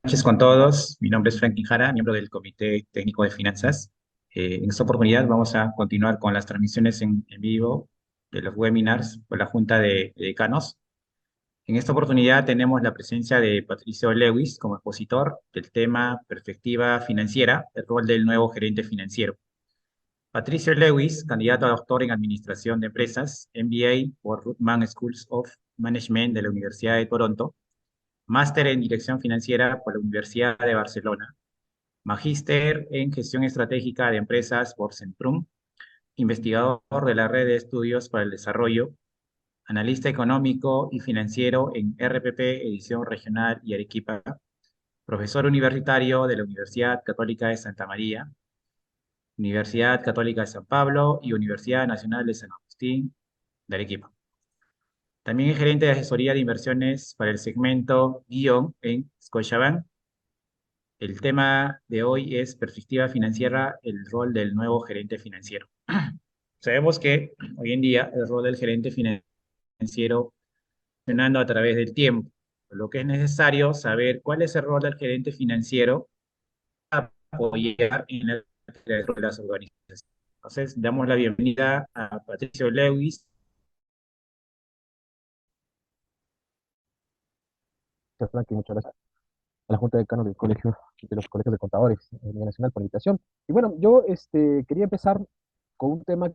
Noches con todos. Mi nombre es Franklin Jara, miembro del Comité Técnico de Finanzas. En esta oportunidad vamos a continuar con las transmisiones en vivo de los webinars por la Junta de Decanos. En esta oportunidad tenemos la presencia de Patricio Lewis como expositor del tema Perspectiva Financiera, el rol del nuevo gerente financiero. Patricio Lewis, candidato a doctor en Administración de Empresas, MBA por Rutman Schools of Management de la Universidad de Toronto, máster en Dirección Financiera por la Universidad de Barcelona, magíster en Gestión Estratégica de Empresas por Centrum, investigador de la Red de Estudios para el Desarrollo, analista económico y financiero en RPP, Edición Regional y Arequipa, profesor universitario de la Universidad Católica de Santa María, Universidad Católica de San Pablo y Universidad Nacional de San Agustín de Arequipa. También es gerente de asesoría de inversiones para el segmento guión en Scotiabank. El tema de hoy es perspectiva financiera, el rol del nuevo gerente financiero. Sabemos que hoy en día el rol del gerente financiero funcionando a través del tiempo, por lo que es necesario saber cuál es el rol del gerente financiero para apoyar en la creación de las organizaciones. Entonces, damos la bienvenida a Patricio Lewis. Gracias, Frankie, muchas gracias a la Junta de Decano del Colegio de los Colegios de Contadores a nivel nacional por la invitación. Y bueno, yo quería empezar con un tema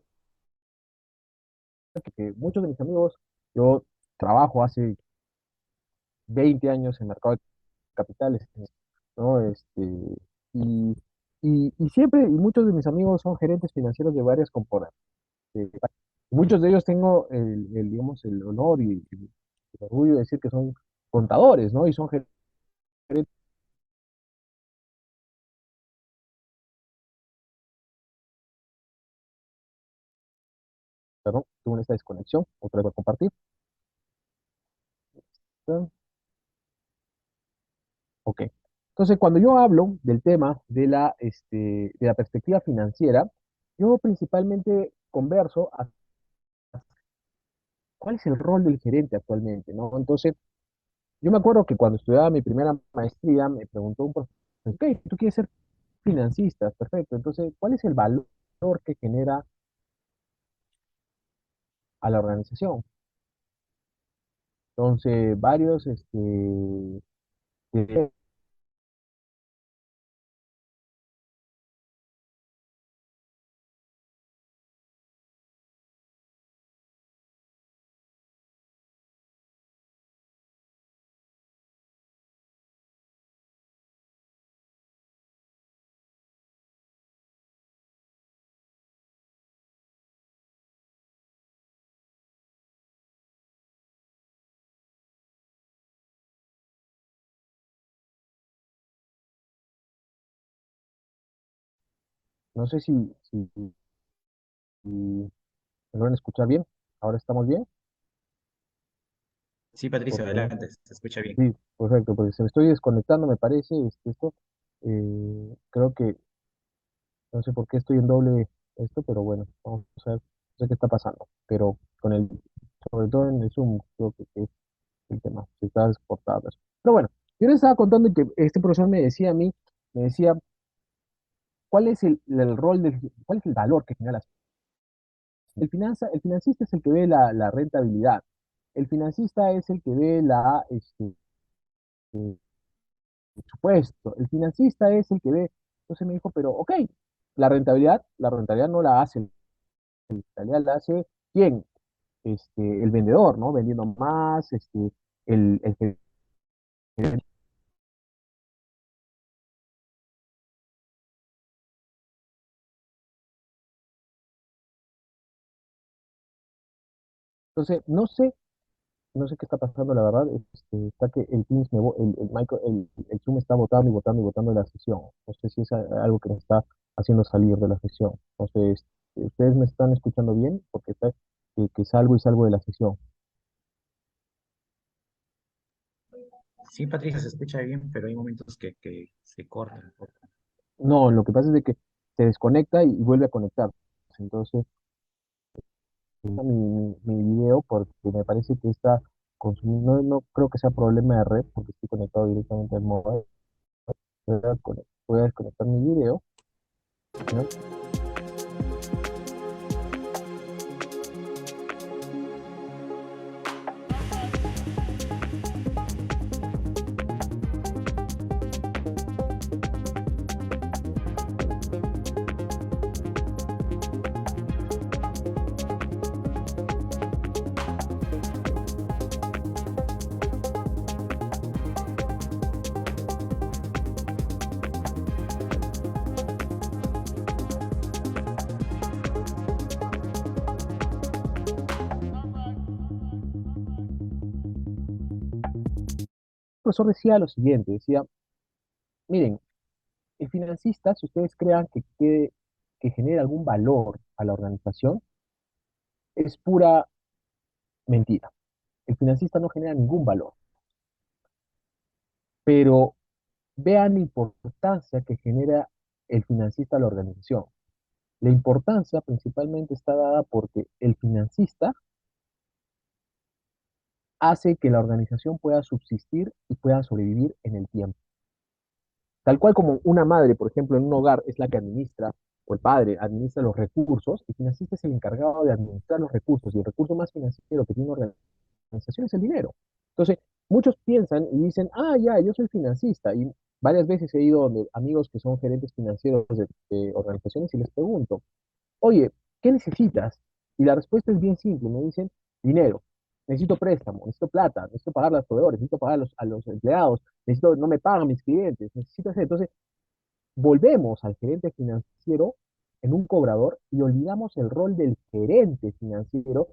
que muchos de mis amigos, yo trabajo hace 20 años en mercado de capitales, ¿no? Y, y siempre, y muchos de mis amigos son gerentes financieros de varias componentes. Muchos de ellos tengo digamos, el honor y el orgullo de decir que son contadores, ¿no? Y son gerentes. Perdón, tuve esta desconexión, otra vez voy a compartir. Ok. Entonces, cuando yo hablo del tema de la perspectiva financiera, yo principalmente converso a cuál es el rol del gerente actualmente, ¿no? Entonces, yo me acuerdo que cuando estudiaba mi primera maestría, me preguntó un profesor, ok, tú quieres ser financista, perfecto. Entonces, ¿cuál es el valor que genera a la organización? Entonces, varios, de- no sé si me logran escuchar bien. Ahora estamos bien, Sí, Patricio, porque no. adelante, se escucha bien. Sí, perfecto, porque se me estoy desconectando, me parece, esto, creo que, no sé por qué estoy en doble esto, pero bueno, vamos a ver, no sé qué está pasando, pero sobre todo en el Zoom, creo que es el tema, se está exportado eso. Pero bueno, yo les estaba contando que este profesor me decía a mí, me decía, ¿cuál es el rol cuál es el valor que genera el financista es el que ve la rentabilidad, el financista es el que ve supuesto. El financista es el que ve. Entonces me dijo, pero ok, la rentabilidad no la hace, la rentabilidad la hace quién, el vendedor, ¿no? Vendiendo más, el gerente. Entonces, no sé qué está pasando, la verdad, está que el Teams el Zoom está votando y votando y votando de la sesión. No sé si es algo que me está haciendo salir de la sesión. Entonces, ¿ustedes me están escuchando bien? Porque está que salgo y salgo de la sesión. Sí, Patricio, se escucha bien, pero hay momentos que se cortan. No, lo que pasa es de que se desconecta y vuelve a conectar. Entonces, mi video porque me parece que está consumiendo, no creo que sea problema de red porque estoy conectado directamente al móvil. voy a desconectar mi video, ¿no? El profesor decía lo siguiente, decía, miren, el financista, si ustedes crean que genera algún valor a la organización, es pura mentira. El financista no genera ningún valor, pero vean la importancia que genera el financista a la organización. La importancia principalmente está dada porque el financista hace que la organización pueda subsistir y pueda sobrevivir en el tiempo. Tal cual como una madre, por ejemplo, en un hogar es la que administra, o el padre administra los recursos, el financista es el encargado de administrar los recursos, y el recurso más financiero que tiene una organización es el dinero. Entonces, muchos piensan y dicen, ah, ya, yo soy financista, y varias veces he ido donde amigos que son gerentes financieros de organizaciones y les pregunto, oye, ¿qué necesitas? Y la respuesta es bien simple, me dicen, dinero, necesito préstamo, necesito plata, necesito pagar a los proveedores, necesito pagar a los empleados, necesito, no me pagan mis clientes, necesito hacer. Entonces, volvemos al gerente financiero en un cobrador y olvidamos el rol del gerente financiero,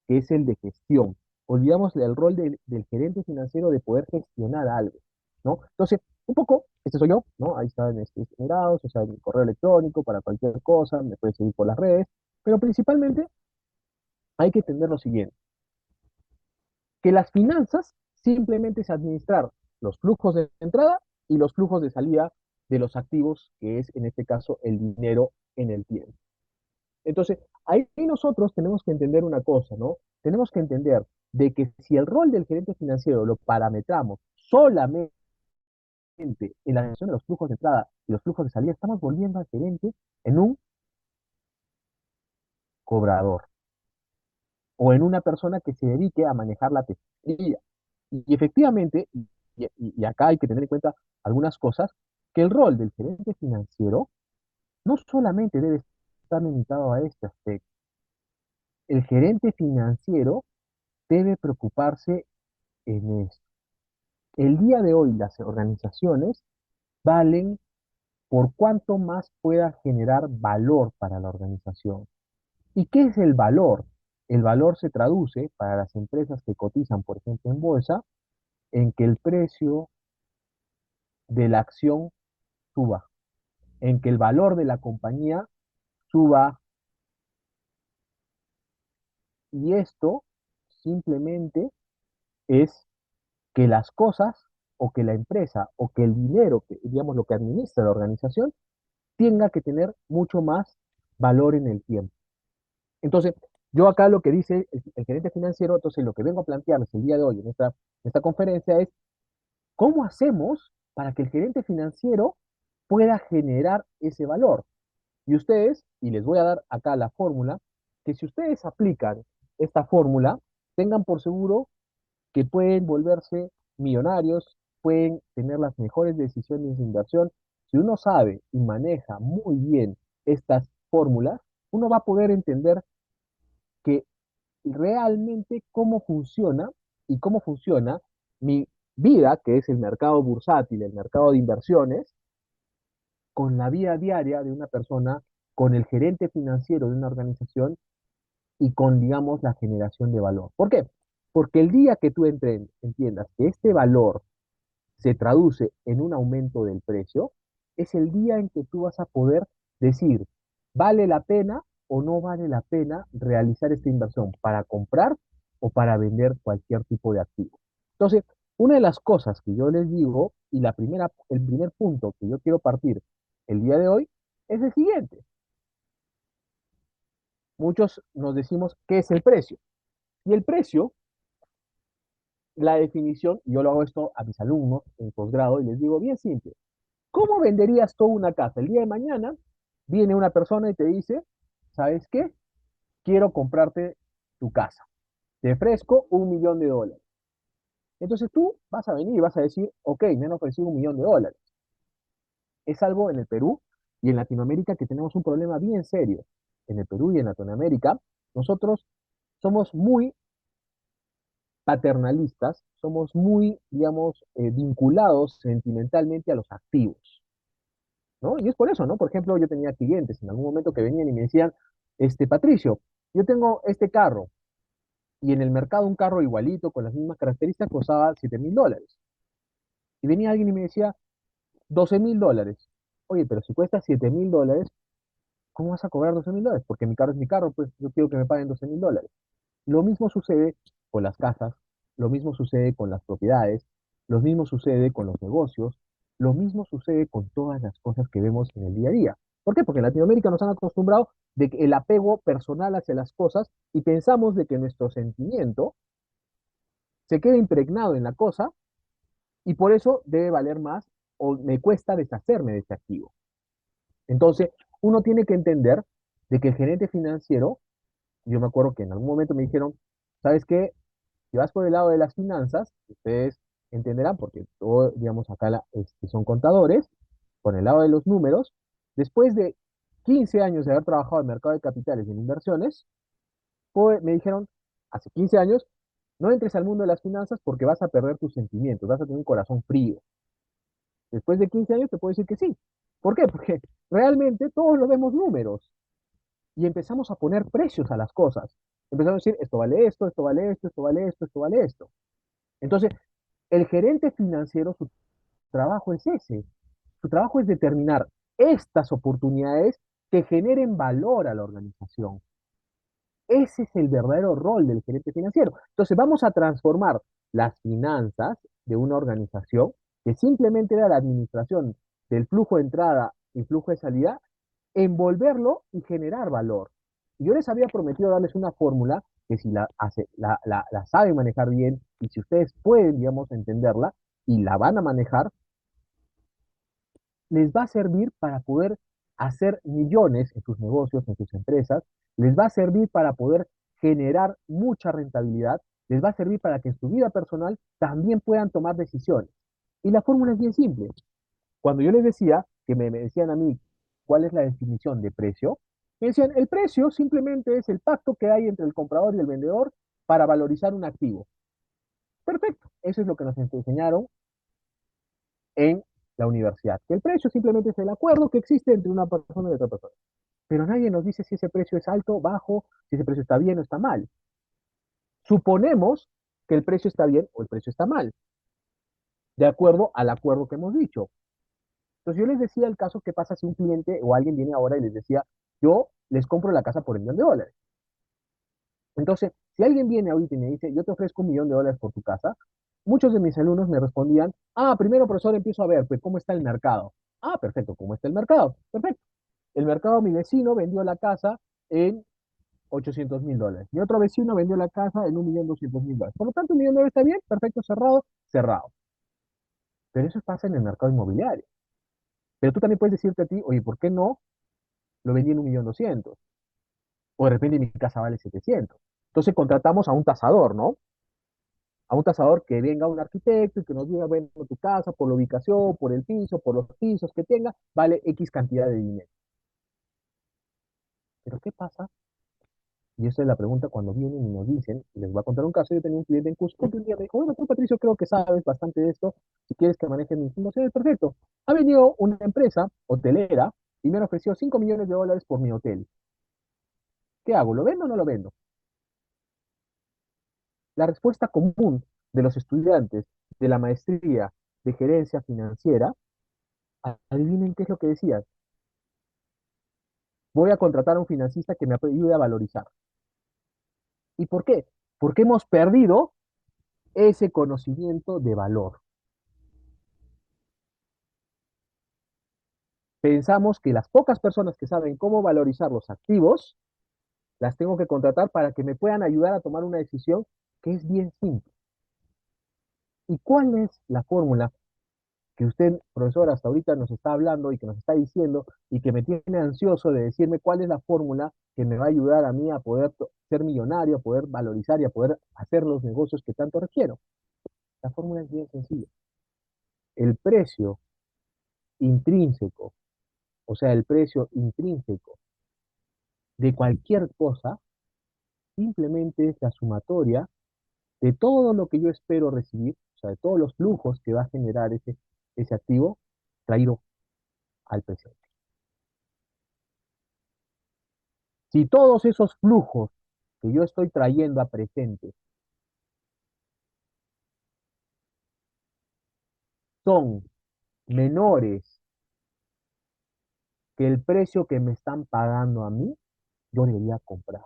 que es el de gestión. Olvidamos el rol del gerente financiero de poder gestionar algo, ¿no? Entonces, un poco, este soy yo, ¿no? Ahí están grados, o sea, mi correo electrónico para cualquier cosa, me puedes seguir por las redes, pero principalmente hay que entender lo siguiente, que las finanzas simplemente es administrar los flujos de entrada y los flujos de salida de los activos, que es en este caso el dinero en el tiempo. Entonces, ahí nosotros tenemos que entender una cosa, ¿no? Tenemos que entender de que si el rol del gerente financiero lo parametramos solamente en la gestión de los flujos de entrada y los flujos de salida, estamos volviendo al gerente en un cobrador o en una persona que se dedique a manejar la tesorería. Y efectivamente, y acá hay que tener en cuenta algunas cosas, que el rol del gerente financiero no solamente debe estar limitado a este aspecto. El gerente financiero debe preocuparse en esto. El día de hoy las organizaciones valen por cuánto más pueda generar valor para la organización. ¿Y qué es el valor? El valor se traduce para las empresas que cotizan, por ejemplo, en bolsa, en que el precio de la acción suba, en que el valor de la compañía suba, y esto simplemente es que las cosas o que la empresa o que el dinero, que, digamos, lo que administra la organización, tenga que tener mucho más valor en el tiempo. Entonces, yo acá lo que dice el gerente financiero, entonces lo que vengo a plantearles el día de hoy en esta conferencia es, ¿cómo hacemos para que el gerente financiero pueda generar ese valor? Y ustedes, y les voy a dar acá la fórmula, que si ustedes aplican esta fórmula, tengan por seguro que pueden volverse millonarios, pueden tener las mejores decisiones de inversión. Si uno sabe y maneja muy bien estas fórmulas, uno va a poder entender que realmente cómo funciona y cómo funciona mi vida, que es el mercado bursátil, el mercado de inversiones, con la vida diaria de una persona, con el gerente financiero de una organización y con, digamos, la generación de valor. ¿Por qué? Porque el día que tú entiendas que este valor se traduce en un aumento del precio, es el día en que tú vas a poder decir, ¿vale la pena o no vale la pena realizar esta inversión para comprar o para vender cualquier tipo de activo? Entonces, una de las cosas que yo les digo y el primer punto que yo quiero partir el día de hoy es el siguiente. Muchos nos decimos, ¿qué es el precio? Y el precio, la definición, y yo lo hago esto a mis alumnos en posgrado y les digo bien simple, ¿Cómo venderías tú una casa? El día de mañana viene una persona y te dice, ¿sabes qué? Quiero comprarte tu casa. Te ofrezco $1 millón. Entonces tú vas a venir y vas a decir, ok, me han ofrecido $1 millón. Es algo en el Perú y en Latinoamérica que tenemos un problema bien serio. En el Perú y en Latinoamérica, nosotros somos muy paternalistas, somos muy, digamos, vinculados sentimentalmente a los activos, ¿no? Y es por eso, ¿no? Por ejemplo, yo tenía clientes en algún momento que venían y me decían, Patricio, yo tengo este carro y en el mercado un carro igualito, con las mismas características, costaba $7.000. Y venía alguien y me decía, $12.000. Oye, pero si cuesta $7.000, ¿cómo vas a cobrar $12.000? Porque mi carro es mi carro, pues yo quiero que me paguen $12.000. Lo mismo sucede con las casas, lo mismo sucede con las propiedades, lo mismo sucede con los negocios, lo mismo sucede con todas las cosas que vemos en el día a día. ¿Por qué? Porque en Latinoamérica nos han acostumbrado de que el apego personal hacia las cosas y pensamos de que nuestro sentimiento se queda impregnado en la cosa y por eso debe valer más o me cuesta deshacerme de este activo. Entonces, uno tiene que entender de que el gerente financiero, yo me acuerdo que en algún momento me dijeron, ¿sabes qué? Si vas por el lado de las finanzas, ustedes entenderán, porque todo, digamos, acá son contadores, por el lado de los números, después de 15 años de haber trabajado en el mercado de capitales y en inversiones, pues, me dijeron, hace 15 años, no entres al mundo de las finanzas porque vas a perder tus sentimientos, vas a tener un corazón frío. Después de 15 años te puedo decir que sí. ¿Por qué? Porque realmente todos lo vemos números y empezamos a poner precios a las cosas. Empezamos a decir, esto vale esto, esto vale esto, esto vale esto, esto vale esto. Entonces, el gerente financiero, su trabajo es ese. Su trabajo es determinar estas oportunidades que generen valor a la organización. Ese es el verdadero rol del gerente financiero. Entonces, vamos a transformar las finanzas de una organización que simplemente era la administración del flujo de entrada y flujo de salida, envolverlo y generar valor. Y yo les había prometido darles una fórmula que si la saben manejar bien y si ustedes pueden, digamos, entenderla y la van a manejar, les va a servir para poder hacer millones en sus negocios, en sus empresas, les va a servir para poder generar mucha rentabilidad, les va a servir para que en su vida personal también puedan tomar decisiones. Y la fórmula es bien simple. Cuando yo les decía, que me decían a mí cuál es la definición de precio, me decían, el precio simplemente es el pacto que hay entre el comprador y el vendedor para valorizar un activo. Perfecto, eso es lo que nos enseñaron en la universidad, que el precio simplemente es el acuerdo que existe entre una persona y otra persona. Pero nadie nos dice si ese precio es alto, bajo, si ese precio está bien o está mal. Suponemos que el precio está bien o el precio está mal, de acuerdo al acuerdo que hemos dicho. Entonces yo les decía el caso que pasa si un cliente o alguien viene ahora y les decía, yo les compro la casa por $1 millón. Entonces, si alguien viene ahorita y me dice, yo te ofrezco $1 millón por tu casa, muchos de mis alumnos me respondían, primero profesor empiezo a ver, pues, cómo está el mercado. Perfecto, ¿cómo está el mercado? Perfecto. El mercado, mi vecino vendió la casa en $800.000. Mi otro vecino vendió la casa en $1.200.000. Por lo tanto, $1 millón está bien, perfecto, cerrado, cerrado. Pero eso pasa en el mercado inmobiliario. Pero tú también puedes decirte a ti, oye, ¿por qué no lo vendí en 1.200.000? O de repente mi casa vale 700. Entonces contratamos a un tasador, ¿no? A un tasador que venga un arquitecto y que nos diga, bueno, tu casa, por la ubicación, por el piso, por los pisos que tenga, vale X cantidad de dinero. Pero ¿qué pasa? Y esa es la pregunta cuando vienen y nos dicen, y les voy a contar un caso, yo tenía un cliente en Cusco que un día me dijo, bueno, tú Patricio, creo que sabes bastante de esto, si quieres que maneje mis fundaciones, perfecto. Ha venido una empresa hotelera y me han ofrecido $5 millones por mi hotel. ¿Qué hago? ¿Lo vendo o no lo vendo? La respuesta común de los estudiantes de la maestría de gerencia financiera, adivinen qué es lo que decían. Voy a contratar a un financista que me ayude a valorizar. ¿Y por qué? Porque hemos perdido ese conocimiento de valor. Pensamos que las pocas personas que saben cómo valorizar los activos, las tengo que contratar para que me puedan ayudar a tomar una decisión que es bien simple. ¿Y cuál es la fórmula? que usted, profesor, hasta ahorita nos está hablando y que nos está diciendo y que me tiene ansioso de decirme cuál es la fórmula que me va a ayudar a mí a poder ser millonario, a poder valorizar y a poder hacer los negocios que tanto requiero. La fórmula es bien sencilla. El precio intrínseco, o sea, el precio intrínseco de cualquier cosa, simplemente es la sumatoria de todo lo que yo espero recibir, o sea, de todos los flujos que va a generar ese activo traído al presente. Si todos esos flujos que yo estoy trayendo a presente son menores que el precio que me están pagando a mí, yo debería comprar.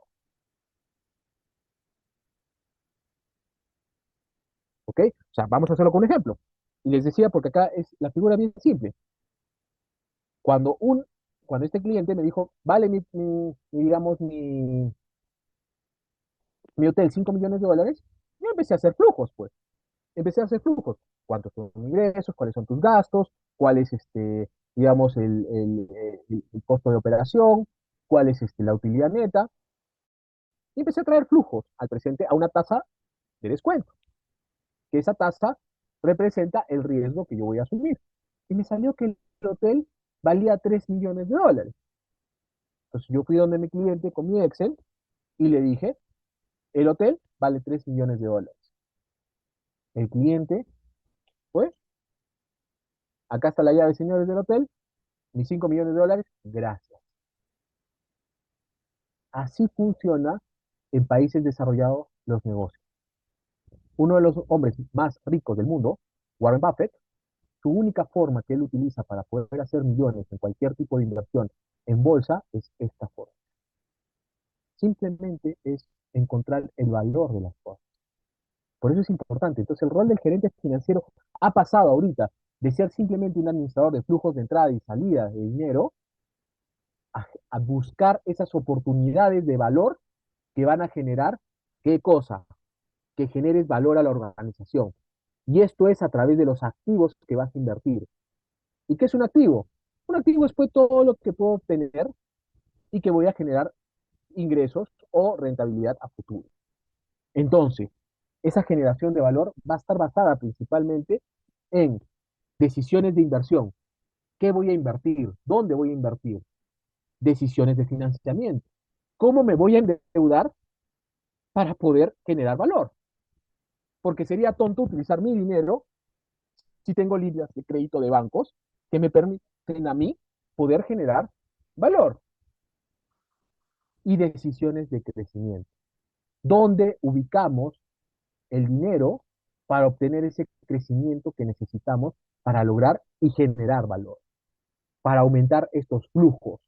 ¿Ok? O sea, vamos a hacerlo con un ejemplo. Y les decía, porque acá es la figura bien simple. Cuando, un, cuando este cliente me dijo, vale digamos, mi hotel 5 millones de dólares, yo empecé a hacer flujos, pues. Empecé a hacer flujos. ¿Cuántos son tus ingresos? ¿Cuáles son tus gastos? ¿Cuál es, digamos, el costo de operación? ¿Cuál es la utilidad neta? Y empecé a traer flujos al presente a una tasa de descuento, que esa tasa representa el riesgo que yo voy a asumir. Y me salió que el hotel valía 3 millones de dólares. Entonces yo fui donde mi cliente con mi Excel y le dije, el hotel vale 3 millones de dólares. El cliente, pues, acá está la llave, señores del hotel, mis 5 millones de dólares, gracias. Así funciona en países desarrollados los negocios. Uno de los hombres más ricos del mundo, Warren Buffett, su única forma que él utiliza para poder hacer millones en cualquier tipo de inversión en bolsa es esta forma. Simplemente es encontrar el valor de las cosas. Por eso es importante. Entonces, el rol del gerente financiero ha pasado ahorita de ser simplemente un administrador de flujos de entrada y salida de dinero a buscar esas oportunidades de valor que van a generar, ¿qué cosa? Que generes valor a la organización. Y esto es a través de los activos que vas a invertir. ¿Y qué es un activo? Un activo es pues todo lo que puedo obtener y que voy a generar ingresos o rentabilidad a futuro. Entonces, esa generación de valor va a estar basada principalmente en decisiones de inversión. ¿Qué voy a invertir? ¿Dónde voy a invertir? Decisiones de financiamiento. ¿Cómo me voy a endeudar para poder generar valor? Porque sería tonto utilizar mi dinero si tengo líneas de crédito de bancos que me permiten a mí poder generar valor y decisiones de crecimiento. ¿Dónde ubicamos el dinero para obtener ese crecimiento que necesitamos para lograr y generar valor, para aumentar estos flujos?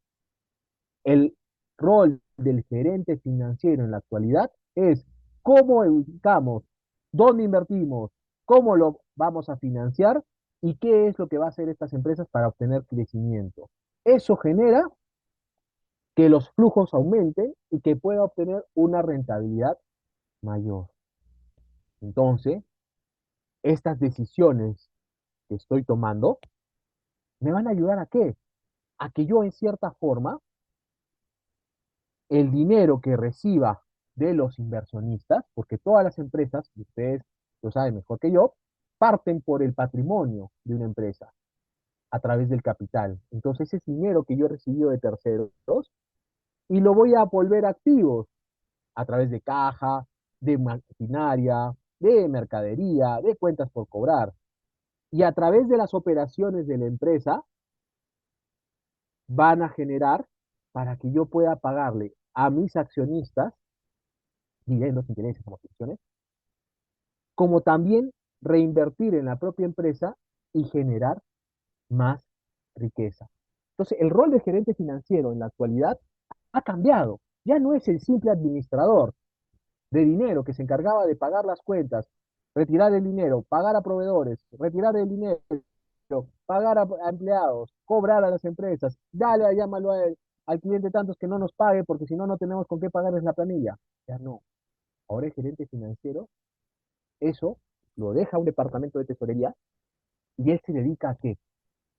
El rol del gerente financiero en la actualidad es cómo ubicamos, dónde invertimos, cómo lo vamos a financiar y qué es lo que va a hacer estas empresas para obtener crecimiento. Eso genera que los flujos aumenten y que pueda obtener una rentabilidad mayor. Entonces, estas decisiones que estoy tomando me van a ayudar a qué? A que yo en cierta forma, el dinero que reciba de los inversionistas, porque todas las empresas, y ustedes lo saben mejor que yo, parten por el patrimonio de una empresa a través del capital. Entonces, ese dinero que yo he recibido de terceros y lo voy a volver activos a través de caja, de maquinaria, de mercadería, de cuentas por cobrar. Y a través de las operaciones de la empresa van a generar para que yo pueda pagarle a mis accionistas dividendos, intereses, amortizaciones, como también reinvertir en la propia empresa y generar más riqueza. Entonces, el rol del gerente financiero en la actualidad ha cambiado. Ya no es el simple administrador de dinero que se encargaba de pagar las cuentas, retirar el dinero, pagar a proveedores, retirar el dinero, pagar a empleados, cobrar a las empresas, dale, llámalo al cliente tantos que no nos pague porque si no, no tenemos con qué pagarles la planilla. Ya no. Ahora el gerente financiero, eso lo deja a un departamento de tesorería Y él se dedica a qué?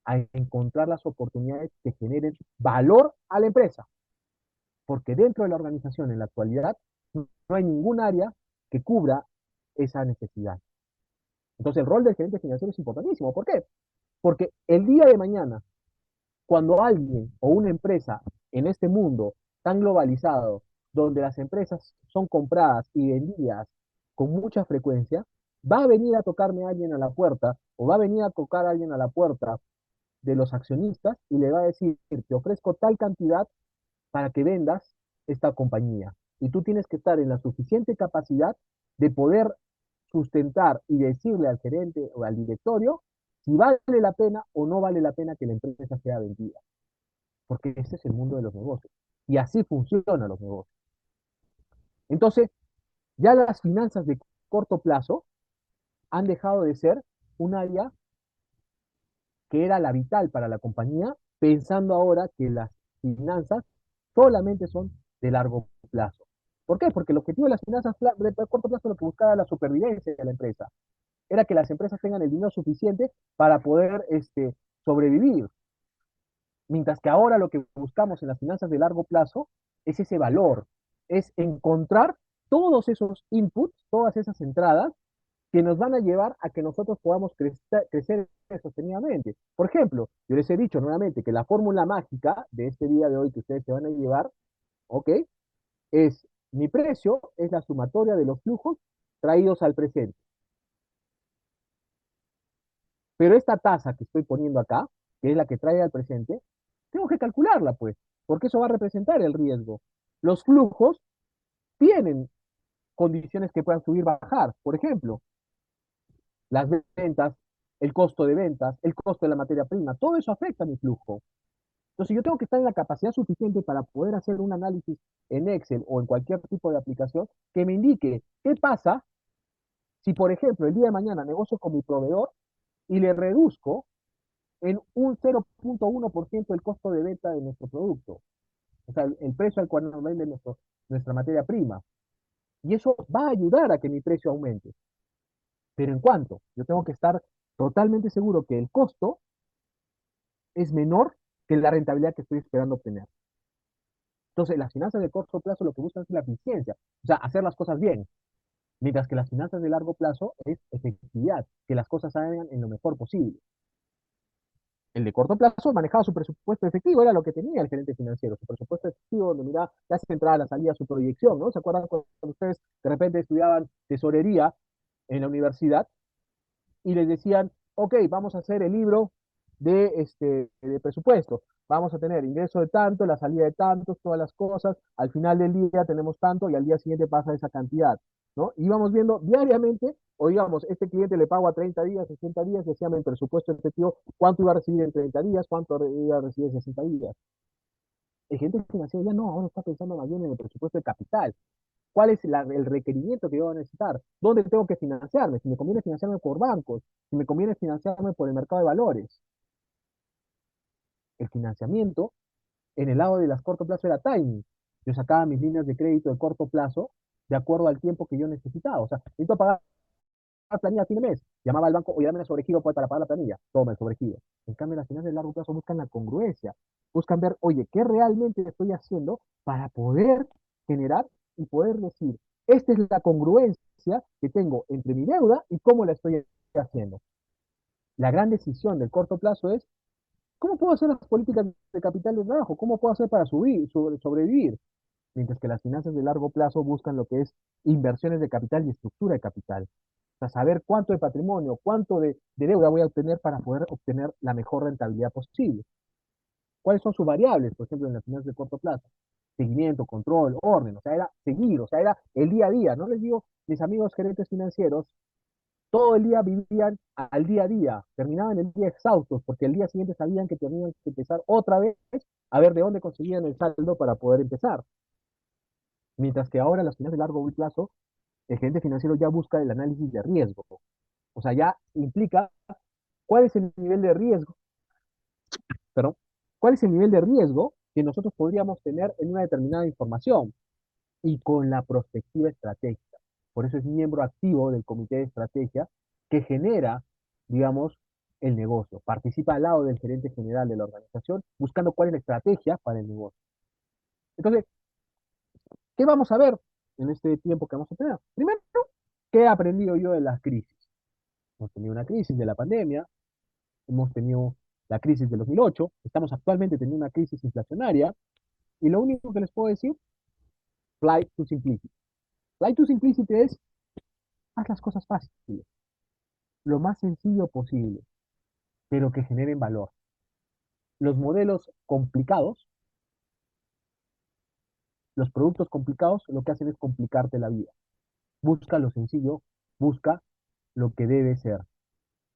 A encontrar las oportunidades que generen valor a la empresa, porque dentro de la organización en la actualidad no hay ningún área que cubra esa necesidad. Entonces el rol del gerente financiero es importantísimo. ¿Por qué? Porque el día de mañana, cuando alguien o una empresa en este mundo tan globalizado, donde las empresas son compradas y vendidas con mucha frecuencia, va a venir a tocarme alguien a la puerta o va a venir a tocar a alguien a la puerta de los accionistas y le va a decir, te ofrezco tal cantidad para que vendas esta compañía. Y tú tienes que estar en la suficiente capacidad de poder sustentar y decirle al gerente o al directorio si vale la pena o no vale la pena que la empresa sea vendida. Porque ese es el mundo de los negocios. Y así funcionan los negocios. Entonces, ya las finanzas de corto plazo han dejado de ser un área que era la vital para la compañía, pensando ahora que las finanzas solamente son de largo plazo. ¿Por qué? Porque el objetivo de las finanzas de corto plazo lo que buscaba era la supervivencia de la empresa. Era que las empresas tengan el dinero suficiente para poder sobrevivir. Mientras que ahora lo que buscamos en las finanzas de largo plazo es ese valor, es encontrar todos esos inputs, todas esas entradas que nos van a llevar a que nosotros podamos crecer sostenidamente. Por ejemplo, yo les he dicho nuevamente que la fórmula mágica de este día de hoy que ustedes se van a llevar, ¿ok? Es mi precio, es la sumatoria de los flujos traídos al presente. Pero esta tasa que estoy poniendo acá, que es la que trae al presente, tengo que calcularla, pues, porque eso va a representar el riesgo. Los flujos tienen condiciones que puedan subir, bajar. Por ejemplo, las ventas, el costo de ventas, el costo de la materia prima, todo eso afecta a mi flujo. Entonces yo tengo que estar en la capacidad suficiente para poder hacer un análisis en Excel o en cualquier tipo de aplicación que me indique qué pasa si, por ejemplo, el día de mañana negocio con mi proveedor y le reduzco en un 0,1% el costo de venta de nuestro producto, o sea, el precio al cual nos vende nuestra materia prima. Y eso va a ayudar a que mi precio aumente. Pero en cuanto yo tengo que estar totalmente seguro que el costo es menor que la rentabilidad que estoy esperando obtener. Entonces, las finanzas de corto plazo lo que buscan es la eficiencia, o sea, hacer las cosas bien, mientras que las finanzas de largo plazo es efectividad, que las cosas salgan en lo mejor posible. El de corto plazo manejaba su presupuesto efectivo, era lo que tenía el gerente financiero, su presupuesto efectivo, donde miraba las entradas, las salidas, su proyección, ¿no? ¿Se acuerdan cuando ustedes de repente estudiaban tesorería en la universidad y les decían, ok, vamos a hacer el libro de presupuesto, vamos a tener ingreso de tanto, la salida de tantos, todas las cosas, al final del día tenemos tanto y al día siguiente pasa esa cantidad, ¿no? Y vamos viendo diariamente, o digamos, este cliente le pago a 30 días, 60 días, decíamos el presupuesto efectivo, cuánto iba a recibir en 30 días, cuánto iba a recibir en 60 días. El gerente financiero ya no, ahora está pensando más bien en el presupuesto de capital. ¿Cuál es el requerimiento que yo voy a necesitar? ¿Dónde tengo que financiarme? Si me conviene financiarme por bancos, si me conviene financiarme por el mercado de valores. El financiamiento en el lado de las corto plazo era timing. Yo sacaba mis líneas de crédito de corto plazo de acuerdo al tiempo que yo necesitaba. O sea, necesito pagar la planilla a fin de mes. Llamaba al banco, oye, dame el sobregiro para pagar la planilla. Toma el sobregiro. En cambio, las finanzas de largo plazo buscan la congruencia. Buscan ver, oye, ¿qué realmente estoy haciendo para poder generar y poder decir, esta es la congruencia que tengo entre mi deuda y cómo la estoy haciendo? La gran decisión del corto plazo es, ¿cómo puedo hacer las políticas de capital de trabajo? ¿Cómo puedo hacer para sobrevivir? Mientras que las finanzas de largo plazo buscan lo que es inversiones de capital y estructura de capital. O sea, saber cuánto de patrimonio, cuánto de deuda voy a obtener para poder obtener la mejor rentabilidad posible. ¿Cuáles son sus variables, por ejemplo, en las finanzas de corto plazo? Seguimiento, control, orden, o sea, era seguir, o sea, era el día a día. No les digo, mis amigos gerentes financieros, todo el día vivían al día a día, terminaban el día exhaustos, porque el día siguiente sabían que tenían que empezar otra vez a ver de dónde conseguían el saldo para poder empezar. Mientras que ahora las finanzas de largo plazo, el gerente financiero ya busca el análisis de riesgo. O sea, ya implica cuál es el nivel de riesgo, perdón, cuál es el nivel de riesgo que nosotros podríamos tener en una determinada información y con la perspectiva estratégica. Por eso es miembro activo del comité de estrategia que genera, digamos, el negocio, participa al lado del gerente general de la organización, buscando cuál es la estrategia para el negocio. Entonces, ¿qué vamos a ver en este tiempo que vamos a tener? Primero, ¿qué he aprendido yo de las crisis? Hemos tenido una crisis de la pandemia, hemos tenido la crisis del 2008, estamos actualmente teniendo una crisis inflacionaria, y lo único que les puedo decir, fly to simplicity. Fly to simplicity es, haz las cosas fáciles, lo más sencillo posible, pero que generen valor. Los modelos complicados, los productos complicados, lo que hacen es complicarte la vida. Busca lo sencillo, busca lo que debe ser.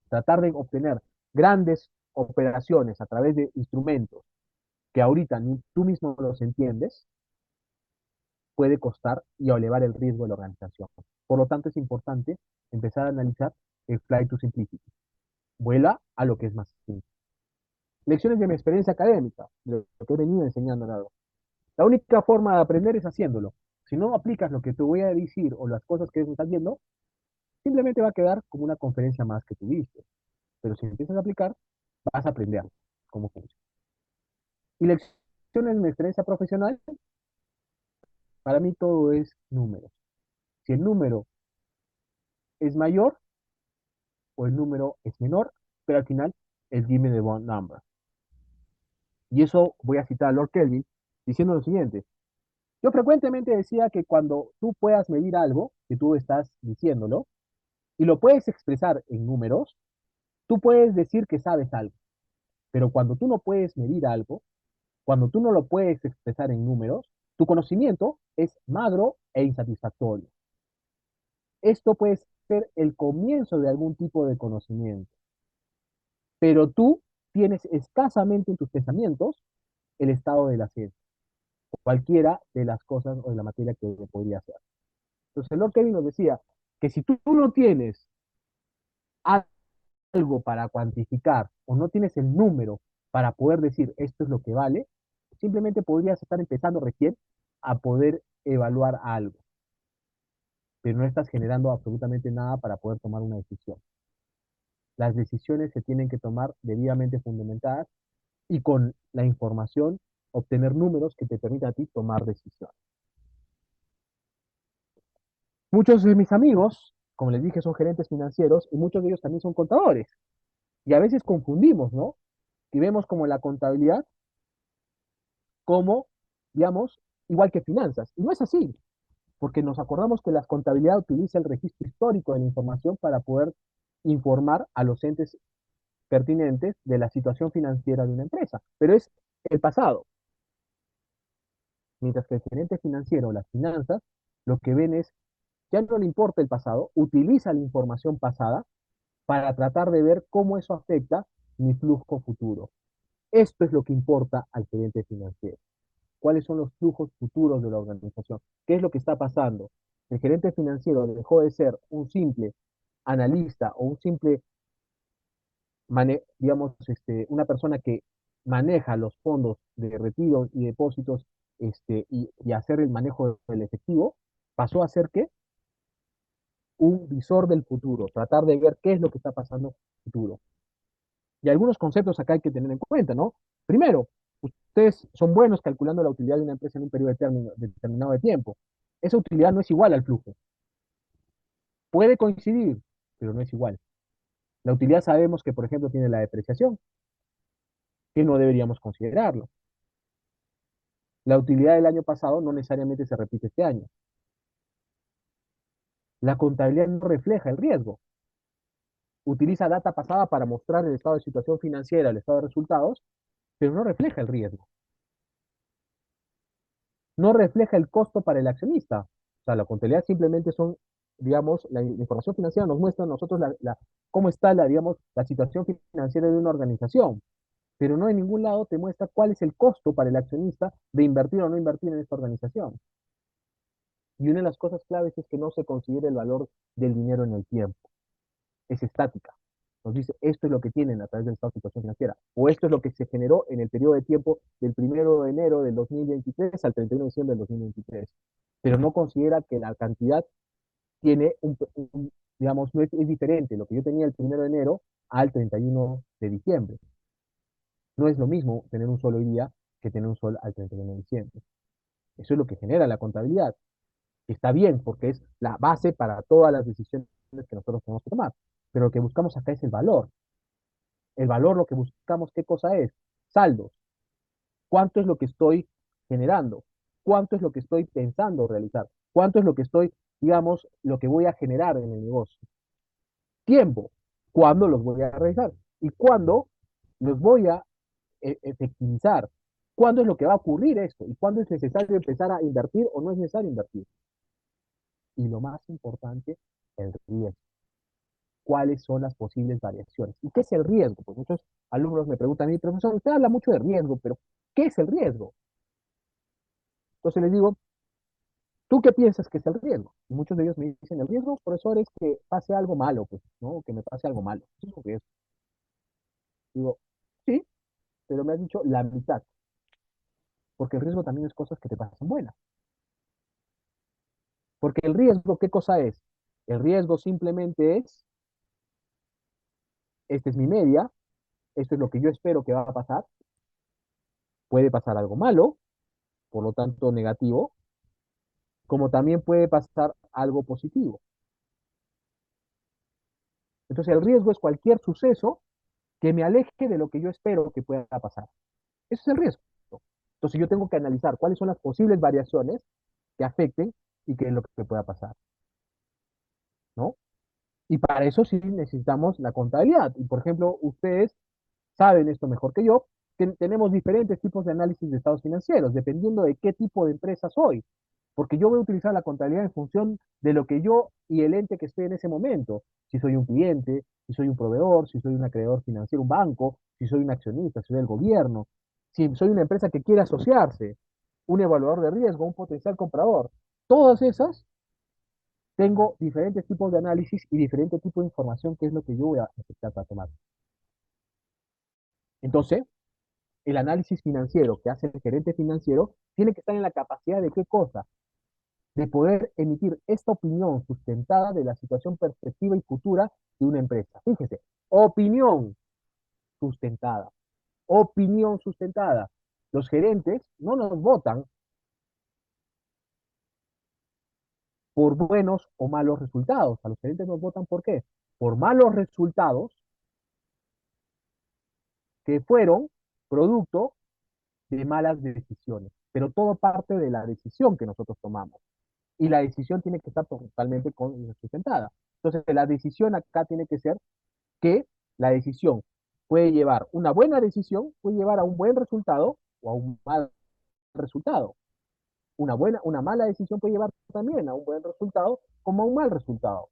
Tratar de obtener grandes operaciones a través de instrumentos que ahorita ni tú mismo los entiendes, puede costar y elevar el riesgo de la organización. Por lo tanto, es importante empezar a analizar el Fly to Simplicity. Vuela a lo que es más simple. Lecciones de mi experiencia académica, de lo que he venido enseñando en algo. La única forma de aprender es haciéndolo. Si no aplicas lo que te voy a decir o las cosas que estás viendo, simplemente va a quedar como una conferencia más que tuviste. Pero si empiezas a aplicar, vas a aprender cómo funciona. Y lecciones de mi experiencia profesional, para mí todo es números. Si el número es mayor o el número es menor, pero al final es give me the one number. Y eso voy a citar a Lord Kelvin diciendo lo siguiente. Yo frecuentemente decía que cuando tú puedas medir algo, que tú estás diciéndolo, y lo puedes expresar en números, tú puedes decir que sabes algo. Pero cuando tú no puedes medir algo, cuando tú no lo puedes expresar en números, tu conocimiento es magro e insatisfactorio. Esto puede ser el comienzo de algún tipo de conocimiento, pero tú tienes escasamente en tus pensamientos el estado de la ciencia, cualquiera de las cosas o de la materia que podría ser. Entonces, Lord Kelvin nos decía que si tú no tienes algo para cuantificar o no tienes el número para poder decir esto es lo que vale, simplemente podrías estar empezando recién a poder evaluar algo, pero no estás generando absolutamente nada para poder tomar una decisión. Las decisiones se tienen que tomar debidamente fundamentadas y con la información obtener números que te permitan a ti tomar decisiones. Muchos de mis amigos, como les dije, son gerentes financieros y muchos de ellos también son contadores. Y a veces confundimos, ¿no? Y vemos como la contabilidad como, digamos, igual que finanzas. Y no es así, porque nos acordamos que la contabilidad utiliza el registro histórico de la información para poder informar a los entes pertinentes de la situación financiera de una empresa. Pero es el pasado. Mientras que el gerente financiero, las finanzas, lo que ven es, ya no le importa el pasado, utiliza la información pasada para tratar de ver cómo eso afecta mi flujo futuro. Esto es lo que importa al gerente financiero. ¿Cuáles son los flujos futuros de la organización? ¿Qué es lo que está pasando? El gerente financiero dejó de ser un simple analista o un simple, digamos, una persona que maneja los fondos de retiro y depósitos y hacer el manejo del efectivo, pasó a ser ¿qué? Un visor del futuro, tratar de ver qué es lo que está pasando en el futuro. Y algunos conceptos acá hay que tener en cuenta, ¿no? Primero, ustedes son buenos calculando la utilidad de una empresa en un periodo determinado de tiempo. Esa utilidad no es igual al flujo. Puede coincidir, pero no es igual. La utilidad sabemos que, por ejemplo, tiene la depreciación, que no deberíamos considerarlo. La utilidad del año pasado no necesariamente se repite este año. La contabilidad no refleja el riesgo. Utiliza data pasada para mostrar el estado de situación financiera, el estado de resultados, pero no refleja el riesgo. No refleja el costo para el accionista. O sea, la contabilidad simplemente son, digamos, la información financiera nos muestra a nosotros cómo está digamos, la situación financiera de una organización, pero no en ningún lado te muestra cuál es el costo para el accionista de invertir o no invertir en esta organización. Y una de las cosas claves es que no se considera el valor del dinero en el tiempo. Es estática. Nos dice, esto es lo que tienen a través del estado de situación financiera, o esto es lo que se generó en el periodo de tiempo del 1 de enero del 2023 al 31 de diciembre del 2023, pero no considera que la cantidad tiene digamos, no es diferente. Lo que yo tenía el 1 de enero al 31 de diciembre. No es lo mismo tener un sol hoy día que tener un sol al 31 de diciembre. Eso es lo que genera la contabilidad. Está bien porque es la base para todas las decisiones que nosotros tenemos que tomar. Pero lo que buscamos acá es el valor. El valor, lo que buscamos, ¿qué cosa es? Saldos. ¿Cuánto es lo que estoy generando? ¿Cuánto es lo que estoy pensando realizar? ¿Cuánto es lo que estoy, digamos, lo que voy a generar en el negocio? Tiempo. ¿Cuándo los voy a realizar? ¿Y cuándo los voy a efectivizar? ¿Cuándo es lo que va a ocurrir esto? ¿Y cuándo es necesario empezar a invertir o no es necesario invertir? Y lo más importante, el riesgo. ¿Cuáles son las posibles variaciones? ¿Y qué es el riesgo? Pues muchos alumnos me preguntan a mí, profesor, usted habla mucho de riesgo, pero ¿qué es el riesgo? Entonces les digo, ¿tú qué piensas que es el riesgo? Y muchos de ellos me dicen, el riesgo, profesor, es que pase algo malo, pues, ¿no? Que me pase algo malo. Eso es un riesgo. Digo, sí, pero me has dicho la mitad, porque el riesgo también es cosas que te pasan buenas. Porque el riesgo, ¿qué cosa es? El riesgo simplemente es, esta es mi media, esto es lo que yo espero que va a pasar, puede pasar algo malo, por lo tanto negativo, como también puede pasar algo positivo. Entonces el riesgo es cualquier suceso que me aleje de lo que yo espero que pueda pasar. Ese es el riesgo. Entonces yo tengo que analizar cuáles son las posibles variaciones que afecten y qué es lo que pueda pasar, ¿no? Y para eso sí necesitamos la contabilidad. Y por ejemplo, ustedes saben esto mejor que yo, que tenemos diferentes tipos de análisis de estados financieros, dependiendo de qué tipo de empresa soy. Porque yo voy a utilizar la contabilidad en función de lo que yo y el ente que estoy en ese momento, si soy un cliente, si soy un proveedor, si soy un acreedor financiero, un banco, si soy un accionista, si soy el gobierno, si soy una empresa que quiere asociarse, un evaluador de riesgo, un potencial comprador. Todas esas tengo diferentes tipos de análisis y diferentes tipos de información que es lo que yo voy a necesitar para tomar. Entonces, el análisis financiero que hace el gerente financiero tiene que estar en la capacidad de qué cosa, de poder emitir esta opinión sustentada de la situación perspectiva y futura de una empresa. Fíjese, opinión sustentada, opinión sustentada. Los gerentes no nos votan por buenos o malos resultados. A los gerentes nos votan ¿por qué? Por malos resultados que fueron producto de malas decisiones. Pero todo parte de la decisión que nosotros tomamos. Y la decisión tiene que estar totalmente sustentada. Entonces, la decisión acá tiene que ser que la decisión puede llevar, una buena decisión puede llevar a un buen resultado o a un mal resultado. Una mala decisión puede llevar también a un buen resultado como a un mal resultado.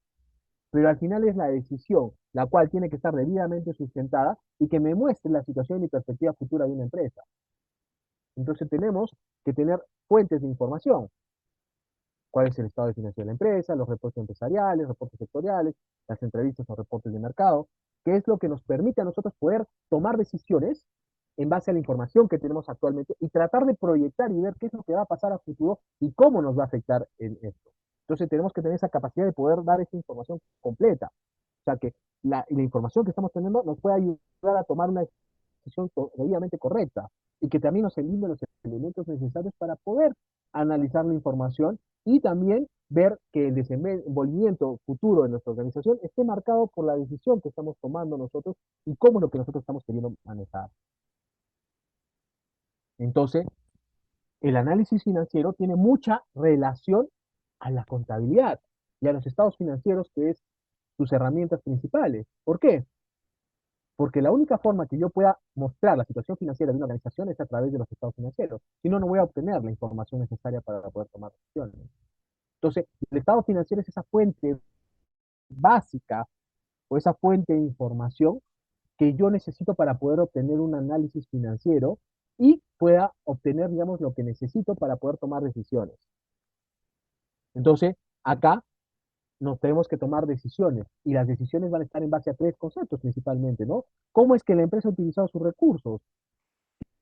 Pero al final es la decisión, la cual tiene que estar debidamente sustentada y que me muestre la situación y perspectiva futura de una empresa. Entonces tenemos que tener fuentes de información. ¿Cuál es el estado de financiación de la empresa? Los reportes empresariales, reportes sectoriales, las entrevistas o reportes de mercado, que es lo que nos permite a nosotros poder tomar decisiones en base a la información que tenemos actualmente y tratar de proyectar y ver qué es lo que va a pasar a futuro y cómo nos va a afectar en esto. Entonces tenemos que tener esa capacidad de poder dar esa información completa. O sea, que la información que estamos teniendo nos puede ayudar a tomar una decisión debidamente correcta y que también nos brinde los elementos necesarios para poder analizar la información y también ver que el desenvolvimiento futuro de nuestra organización esté marcado por la decisión que estamos tomando nosotros y cómo es lo que nosotros estamos queriendo manejar. Entonces, el análisis financiero tiene mucha relación a la contabilidad y a los estados financieros, que es sus herramientas principales. ¿Por qué? Porque la única forma que yo pueda mostrar la situación financiera de una organización es a través de los estados financieros. Si no, no voy a obtener la información necesaria para poder tomar decisiones. Entonces, el estado financiero es esa fuente básica o esa fuente de información que yo necesito para poder obtener un análisis financiero y pueda obtener, digamos, lo que necesito para poder tomar decisiones. Entonces, acá nos tenemos que tomar decisiones y las decisiones van a estar en base a tres conceptos principalmente, ¿no? ¿Cómo es que la empresa ha utilizado sus recursos?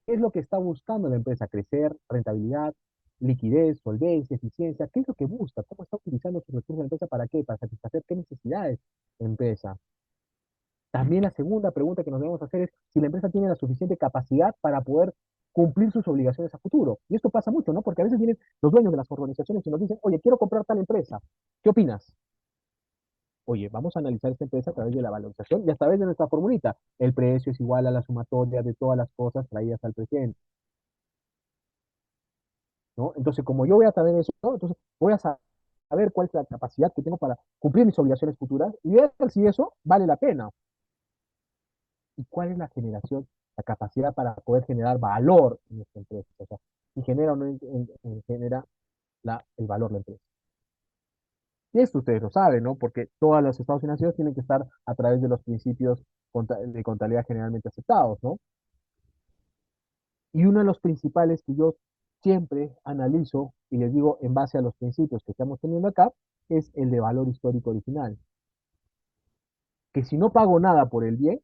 ¿Qué es lo que está buscando la empresa? Crecer, rentabilidad, liquidez, solvencia, eficiencia. ¿Qué es lo que busca? ¿Cómo está utilizando sus recursos la empresa? ¿Para qué? Para satisfacer qué necesidades la empresa. También la segunda pregunta que nos debemos hacer es si la empresa tiene la suficiente capacidad para poder cumplir sus obligaciones a futuro. Y esto pasa mucho, ¿no? Porque a veces vienen los dueños de las organizaciones y nos dicen, oye, quiero comprar tal empresa. ¿Qué opinas? Oye, vamos a analizar esta empresa a través de la valorización y a través de nuestra formulita. El precio es igual a la sumatoria de todas las cosas traídas al presente, ¿no? Entonces, como yo voy a saber eso, ¿no? Entonces voy a saber cuál es la capacidad que tengo para cumplir mis obligaciones futuras y ver si eso vale la pena y cuál es la generación, la capacidad para poder generar valor en esta empresa. O sea, si genera o no genera el valor de la empresa. Y esto ustedes lo saben, ¿no? Porque todos los estados financieros tienen que estar a través de los principios de contabilidad generalmente aceptados, ¿no? Y uno de los principales que yo siempre analizo y les digo en base a los principios que estamos teniendo acá es el de valor histórico original. Que si no pago nada por el bien,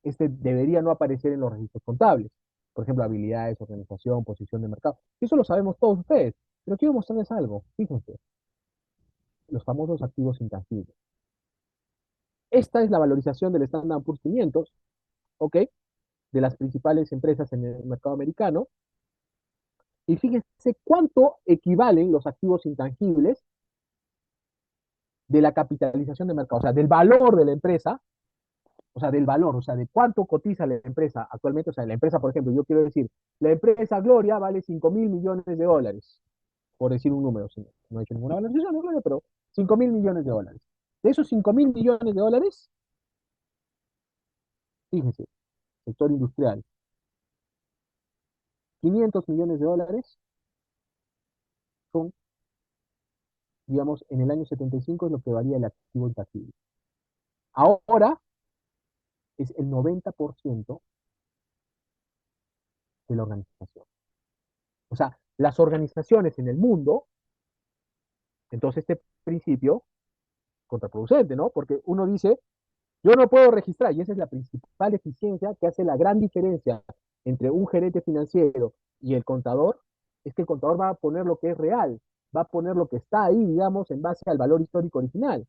este debería no aparecer en los registros contables. Por ejemplo, habilidades, organización, posición de mercado. Eso lo sabemos todos ustedes. Pero quiero mostrarles algo. Fíjense, los famosos activos intangibles. Esta es la valorización del Standard Poor's 500, ¿ok? De las principales empresas en el mercado americano. Y fíjense cuánto equivalen los activos intangibles de la capitalización de mercado, o sea, del valor de la empresa, o sea, del valor, o sea, de cuánto cotiza la empresa actualmente. O sea, la empresa, por ejemplo, yo quiero decir, la empresa Gloria vale 5.000 millones de dólares, por decir un número, si no he hecho ninguna valorización, no, Gloria, pero 5.000 millones de dólares. De esos 5.000 millones de dólares, fíjense, sector industrial, 500 millones de dólares son, digamos, en el año 75 es lo que valía el activo intangible. Ahora es el 90% de la organización. O sea, las organizaciones en el mundo, entonces este principio contraproducente, ¿no? Porque uno dice, yo no puedo registrar, y esa es la principal eficiencia que hace la gran diferencia entre un gerente financiero y el contador, es que el contador va a poner lo que es real, va a poner lo que está ahí, digamos, en base al valor histórico original.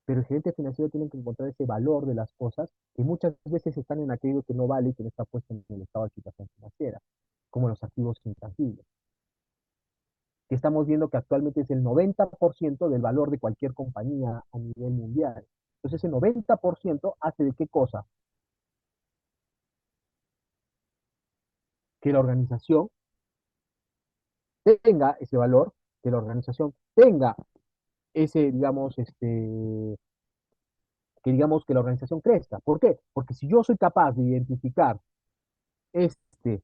Pero el gerente financiero tiene que encontrar ese valor de las cosas que muchas veces están en aquello que no vale y que no está puesto en el estado de situación financiera, como los activos intangibles, que estamos viendo que actualmente es el 90% del valor de cualquier compañía a nivel mundial. Entonces ese 90% hace de qué cosa? Que la organización tenga ese valor, que la organización tenga ese, digamos, que digamos que la organización crezca. ¿Por qué? Porque si yo soy capaz de identificar este,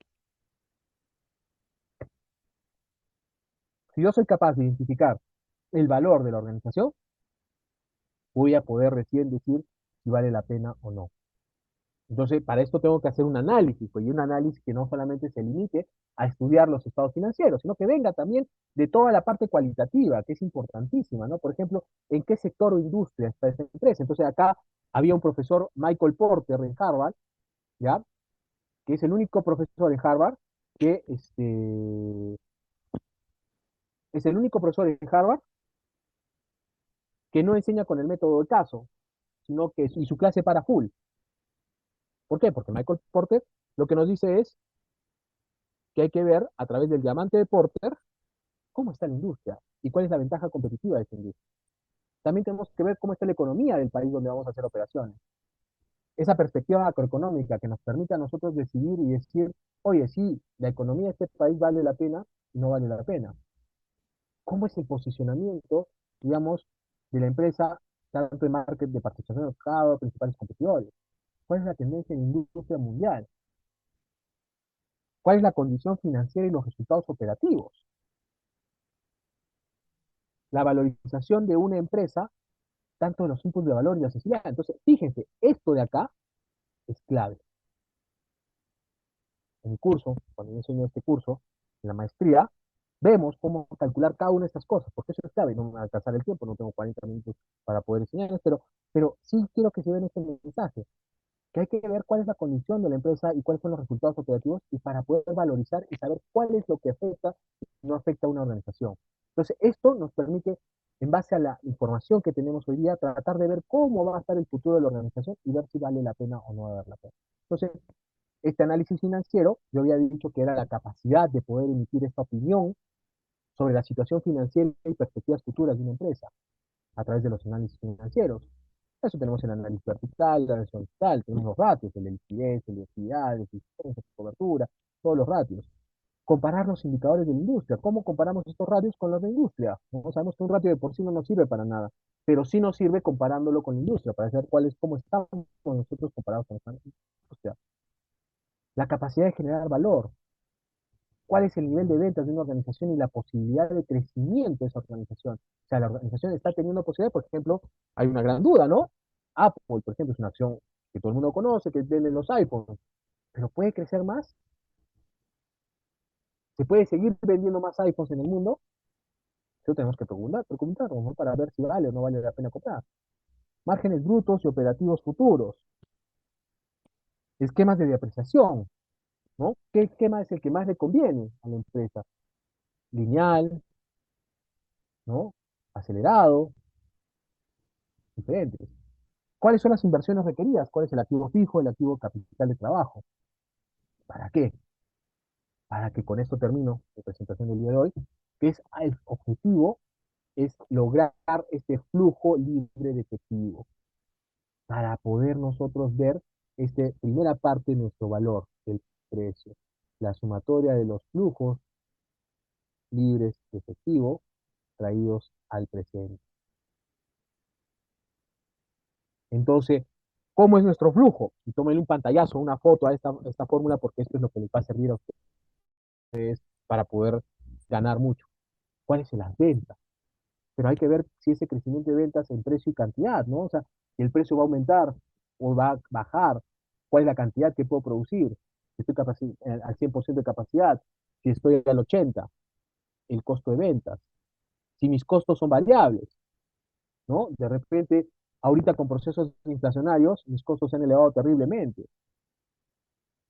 si yo soy capaz de identificar el valor de la organización, voy a poder recién decir si vale la pena o no. Entonces, para esto tengo que hacer un análisis, pues, y un análisis que no solamente se limite a estudiar los estados financieros, sino que venga también de toda la parte cualitativa, que es importantísima, ¿no? Por ejemplo, ¿en qué sector o industria está esa empresa? Entonces, acá había un profesor, Michael Porter, en Harvard, ¿ya? Que es el único profesor en Harvard que, es el único profesor en Harvard que no enseña con el método del caso, sino que, y su clase para full. ¿Por qué? Porque Michael Porter lo que nos dice es que hay que ver a través del diamante de Porter cómo está la industria y cuál es la ventaja competitiva de esa industria. También tenemos que ver cómo está la economía del país donde vamos a hacer operaciones. Esa perspectiva macroeconómica que nos permite a nosotros decidir y decir, oye, sí, la economía de este país vale la pena y no vale la pena. ¿Cómo es el posicionamiento, digamos, de la empresa, tanto en market de participación de mercado, principales competidores? ¿Cuál es la tendencia en la industria mundial? ¿Cuál es la condición financiera y los resultados operativos? La valorización de una empresa, tanto de los inputs de valor y la sociedad. Entonces, fíjense, esto de acá es clave. En mi curso, cuando yo enseño este curso, en la maestría, vemos cómo calcular cada una de estas cosas, porque eso es clave. No me va a alcanzar el tiempo, no tengo 40 minutos para poder enseñarles, pero sí quiero que se vean este mensaje, que hay que ver cuál es la condición de la empresa y cuáles son los resultados operativos y para poder valorizar y saber cuál es lo que afecta y no afecta a una organización. Entonces, esto nos permite en base a la información que tenemos hoy día, tratar de ver cómo va a estar el futuro de la organización y ver si vale la pena o no vale la pena. Entonces, este análisis financiero, yo había dicho que era la capacidad de poder emitir esta opinión sobre la situación financiera y perspectivas futuras de una empresa a través de los análisis financieros. Eso tenemos el análisis vertical, el análisis horizontal, tenemos los ratios, el de liquidez, el de utilidad, el de eficiencia, cobertura, todos los ratios. Comparar los indicadores de la industria. ¿Cómo comparamos estos ratios con los de la industria? ¿No? Sabemos que un ratio de por sí no nos sirve para nada, pero sí nos sirve comparándolo con la industria, para saber cómo estamos nosotros comparados con la industria. La capacidad de generar valor. ¿Cuál es el nivel de ventas de una organización y la posibilidad de crecimiento de esa organización? O sea, la organización está teniendo posibilidad, por ejemplo, hay una gran duda, ¿no? Apple, por ejemplo, es una acción que todo el mundo conoce, que vende los iPhones, pero ¿puede crecer más? ¿Se puede seguir vendiendo más iPhones en el mundo? Eso tenemos que preguntarnos, ¿no? Para ver si vale o no vale la pena comprar. Márgenes brutos y operativos futuros. Esquemas de depreciación, ¿no? ¿Qué esquema es el que más le conviene a la empresa? Lineal, ¿no? Acelerado, diferentes. ¿Cuáles son las inversiones requeridas? ¿Cuál es el activo fijo, el activo capital de trabajo? ¿Para qué? Para que con esto termino la presentación del día de hoy, que es el objetivo es lograr este flujo libre de efectivo para poder nosotros ver esta primera parte de nuestro valor, del precio, la sumatoria de los flujos libres de efectivo traídos al presente. Entonces, ¿cómo es nuestro flujo? Y tómenle un pantallazo, una foto a esta fórmula, porque esto es lo que les va a servir a ustedes para poder ganar mucho. ¿Cuáles son las ventas? Pero hay que ver si ese crecimiento de ventas en precio y cantidad, ¿no? O sea, si el precio va a aumentar o va a bajar, cuál es la cantidad que puedo producir, si estoy al 100% de capacidad, si estoy al 80%, el costo de ventas, si mis costos son variables, ¿no? De repente, ahorita con procesos inflacionarios, mis costos se han elevado terriblemente,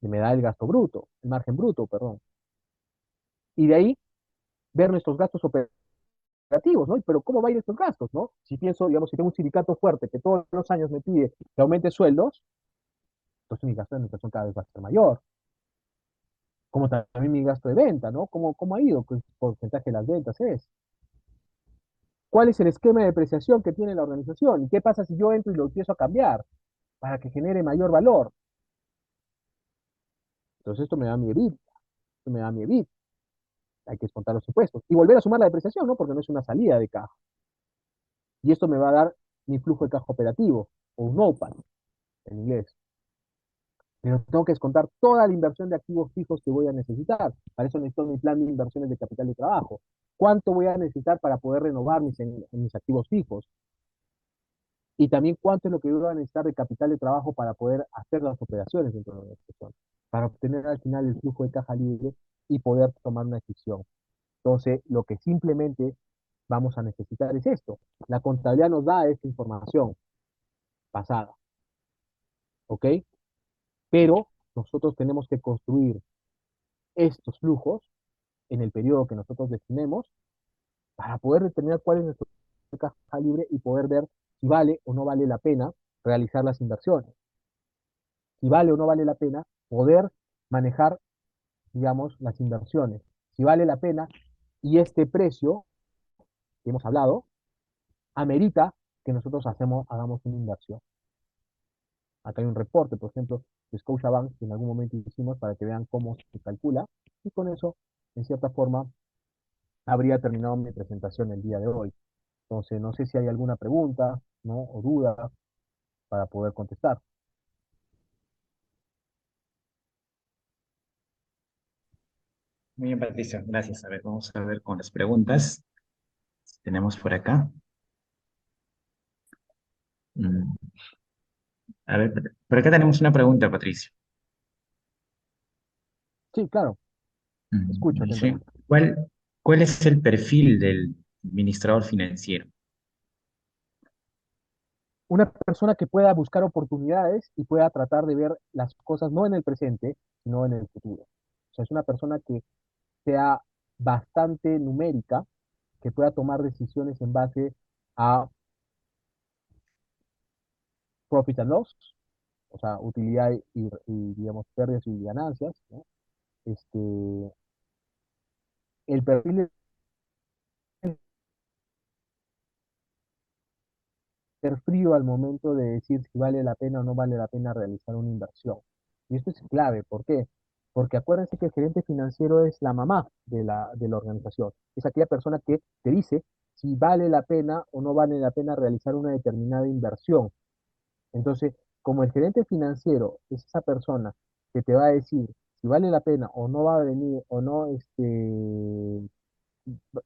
y me da el gasto bruto, el margen bruto, perdón. Y de ahí, ver nuestros gastos operativos, ¿no? Pero ¿cómo va a ir estos gastos, no? Si pienso, digamos, si tengo un sindicato fuerte que todos los años me pide que aumente sueldos, entonces mi gasto de administración cada vez va a ser mayor. Como también mi gasto de venta, ¿no? ¿Cómo ha ido? ¿Qué porcentaje de las ventas es? ¿Cuál es el esquema de depreciación que tiene la organización? ¿Y qué pasa si yo entro y lo empiezo a cambiar para que genere mayor valor? Entonces esto me da mi EBIT, esto me da mi EBIT. Hay que descontar los impuestos. Y volver a sumar la depreciación, ¿no? Porque no es una salida de caja. Y esto me va a dar mi flujo de caja operativo, o un OPAT en inglés. Pero tengo que descontar toda la inversión de activos fijos que voy a necesitar. Para eso necesito mi plan de inversiones de capital de trabajo. ¿Cuánto voy a necesitar para poder renovar mis activos fijos? Y también cuánto es lo que voy a necesitar de capital de trabajo para poder hacer las operaciones dentro de la organización, para obtener al final el flujo de caja libre y poder tomar una decisión. Entonces, lo que simplemente vamos a necesitar es esto. La contabilidad nos da esta información pasada, ¿ok? Pero nosotros tenemos que construir estos flujos en el periodo que nosotros destinemos para poder determinar cuál es nuestra caja libre y poder ver si vale o no vale la pena realizar las inversiones. Si vale o no vale la pena poder manejar, digamos, las inversiones. Si vale la pena y este precio que hemos hablado amerita que nosotros hagamos una inversión. Acá hay un reporte, por ejemplo, de Scotiabank que en algún momento hicimos para que vean cómo se calcula y con eso, en cierta forma, habría terminado mi presentación el día de hoy. Entonces, no sé si hay alguna pregunta, ¿no? O duda para poder contestar. Muy bien, Patricia, gracias. A ver, vamos a ver con las preguntas que tenemos por acá. Mm, A ver, por acá tenemos una pregunta, Patricia. Sí, claro, escucho Dice, atentamente. ¿cuál es el perfil del administrador financiero? Una persona que pueda buscar oportunidades y pueda tratar de ver las cosas no en el presente, sino en el futuro. O sea, es una persona que sea bastante numérica, que pueda tomar decisiones en base a profit and loss, o sea, utilidad digamos, pérdidas y ganancias, ¿no? Este, el perfil es ser frío al momento de decir si vale la pena o no vale la pena realizar una inversión. Y esto es clave, ¿por qué? Porque acuérdense que el gerente financiero es la mamá de la organización. Es aquella persona que te dice si vale la pena o no vale la pena realizar una determinada inversión. Entonces, como el gerente financiero es esa persona que te va a decir si vale la pena o no va a venir o no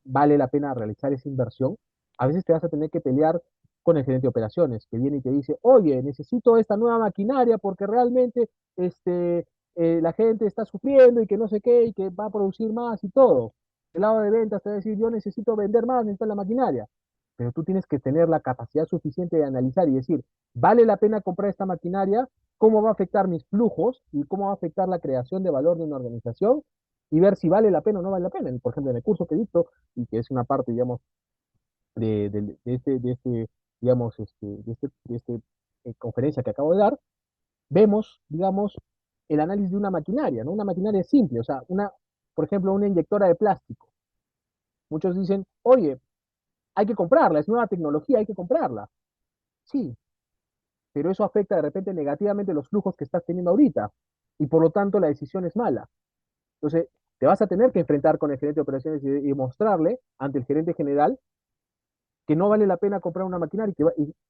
vale la pena realizar esa inversión, a veces te vas a tener que pelear con el gerente de operaciones, que viene y te dice, oye, necesito esta nueva maquinaria porque realmente este, la gente está sufriendo y que no sé qué, y que va a producir más y todo. El lado de ventas te va a decir, yo necesito vender más, necesito la maquinaria. Pero tú tienes que tener la capacidad suficiente de analizar y decir, ¿vale la pena comprar esta maquinaria? ¿Cómo va a afectar mis flujos y cómo va a afectar la creación de valor de una organización? Y ver si vale la pena o no vale la pena. Por ejemplo, en el curso que he visto, y que es una parte, digamos, digamos, conferencia que acabo de dar, vemos, digamos, el análisis de una maquinaria, ¿no? Una maquinaria simple, o sea, por ejemplo, una inyectora de plástico. Muchos dicen, oye, hay que comprarla, es nueva tecnología, hay que comprarla. Sí, pero eso afecta de repente negativamente los flujos que estás teniendo ahorita, y por lo tanto la decisión es mala. Entonces, te vas a tener que enfrentar con el gerente de operaciones y mostrarle ante el gerente general que no vale la pena comprar una maquinaria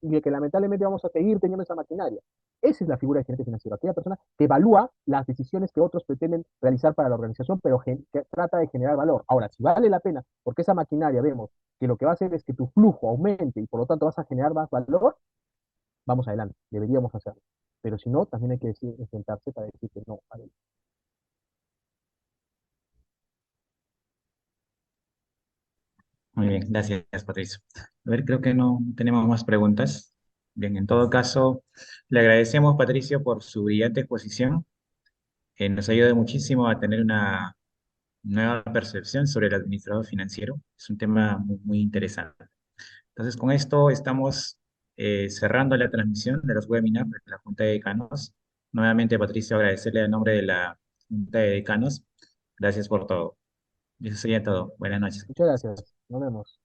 y que lamentablemente vamos a seguir teniendo esa maquinaria. Esa es la figura de gerente financiero, aquella persona que evalúa las decisiones que otros pretenden realizar para la organización, pero que trata de generar valor. Ahora, si vale la pena, porque esa maquinaria vemos que lo que va a hacer es que tu flujo aumente y por lo tanto vas a generar más valor, vamos adelante, deberíamos hacerlo. Pero si no, también hay que decir, enfrentarse para decir que no. Vale. Muy bien, gracias, Patricio. A ver, creo que no tenemos más preguntas. Bien, en todo caso, le agradecemos, Patricio, por su brillante exposición. Nos ayuda muchísimo a tener una nueva percepción sobre el administrador financiero. Es un tema muy, muy interesante. Entonces, con esto estamos cerrando la transmisión de los webinars de la Junta de Decanos. Nuevamente, Patricio, agradecerle en nombre de la Junta de Decanos. Gracias por todo. Y eso sería todo. Buenas noches. Muchas gracias. Nos vemos.